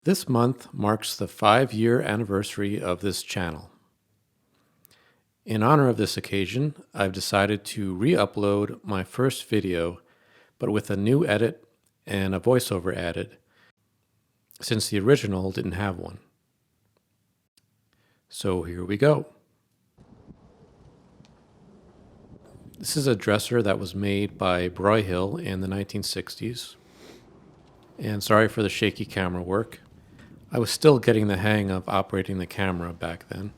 This month marks the 5-year anniversary of this channel. In honor of this occasion, I've decided to re-upload my first video, but with a new edit and a voiceover added, since the original didn't have one. So here we go. This is a dresser that was made by Broyhill in the 1960s. And sorry for the shaky camera work. I was still getting the hang of operating the camera back then.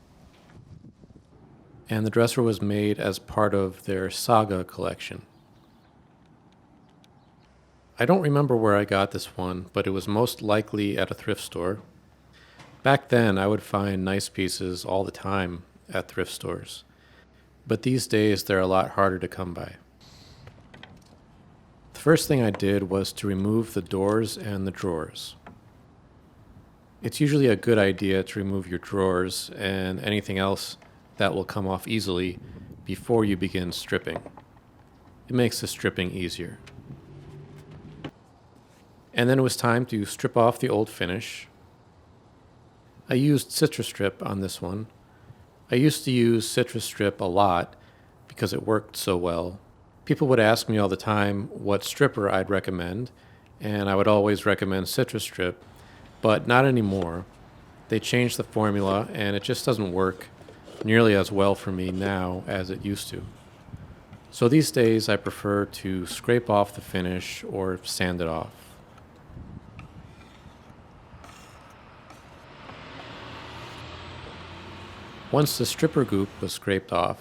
And the dresser was made as part of their Saga collection. I don't remember where I got this one, but it was most likely at a thrift store. Back then, I would find nice pieces all the time at thrift stores, but these days they're a lot harder to come by. The first thing I did was to remove the doors and the drawers. It's usually a good idea to remove your drawers and anything else that will come off easily before you begin stripping. It makes the stripping easier. And then it was time to strip off the old finish. I used Citrus Strip on this one. I used to use Citrus Strip a lot because it worked so well. People would ask me all the time what stripper I'd recommend, and I would always recommend Citrus Strip, but not anymore. They changed the formula, and it just doesn't work nearly as well for me now as it used to. So these days I prefer to scrape off the finish or sand it off. Once the stripper goop was scraped off,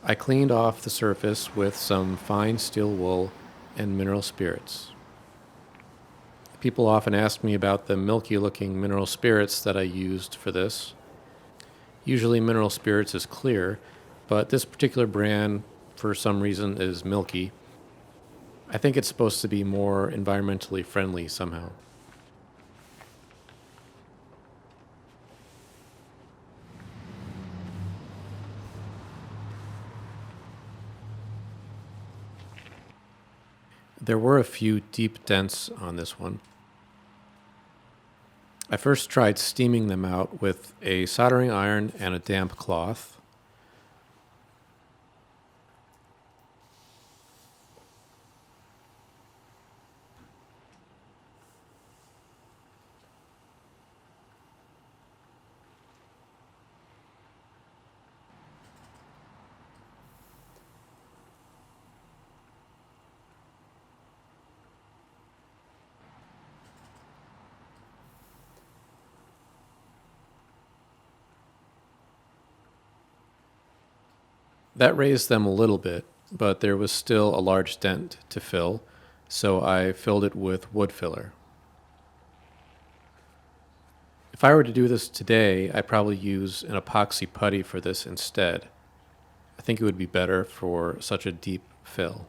I cleaned off the surface with some fine steel wool and mineral spirits. People often ask me about the milky looking mineral spirits that I used for this. Usually mineral spirits is clear, but this particular brand for some reason is milky. I think it's supposed to be more environmentally friendly somehow. There were a few deep dents on this one. I first tried steaming them out with a soldering iron and a damp cloth. That raised them a little bit, but there was still a large dent to fill, so I filled it with wood filler. If I were to do this today, I'd probably use an epoxy putty for this instead. I think it would be better for such a deep fill.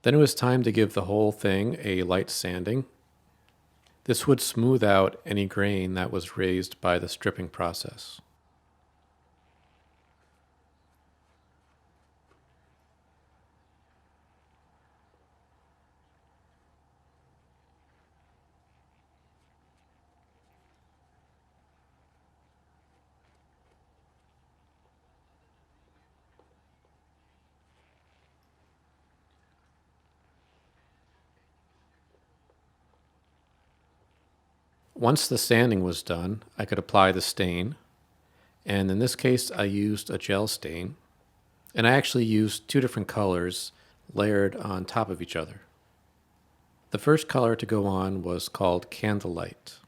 Then it was time to give the whole thing a light sanding. This would smooth out any grain that was raised by the stripping process. Once the sanding was done, I could apply the stain, and in this case I used a gel stain, and I actually used two different colors layered on top of each other. The first color to go on was called Candlelight.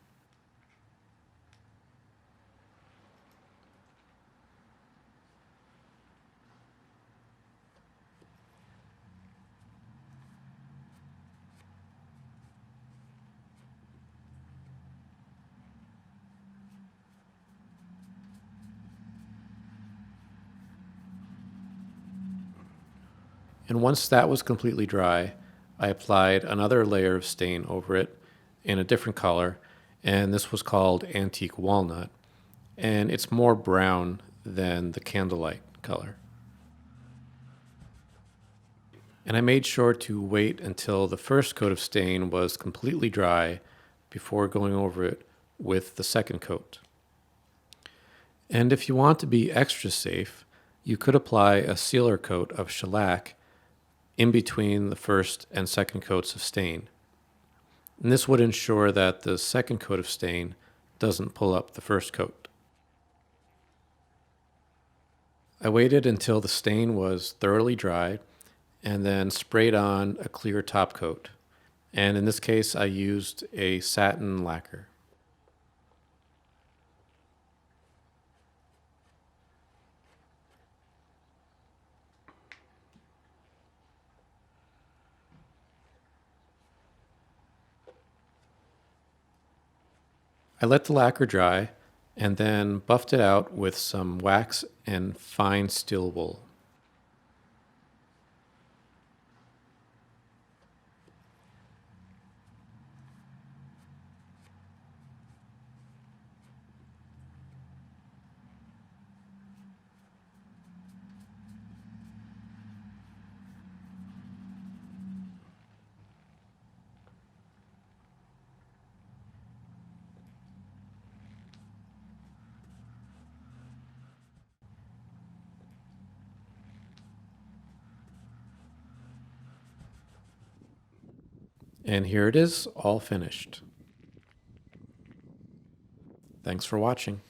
And once that was completely dry, I applied another layer of stain over it in a different color, and this was called Antique Walnut, and it's more brown than the Candlelight color. And I made sure to wait until the first coat of stain was completely dry before going over it with the second coat. And if you want to be extra safe, you could apply a sealer coat of shellac in between the first and second coats of stain. And this would ensure that the second coat of stain doesn't pull up the first coat. I waited until the stain was thoroughly dry and then sprayed on a clear top coat. And in this case, I used a satin lacquer. I let the lacquer dry and then buffed it out with some wax and fine steel wool. And here it is, all finished. Thanks for watching.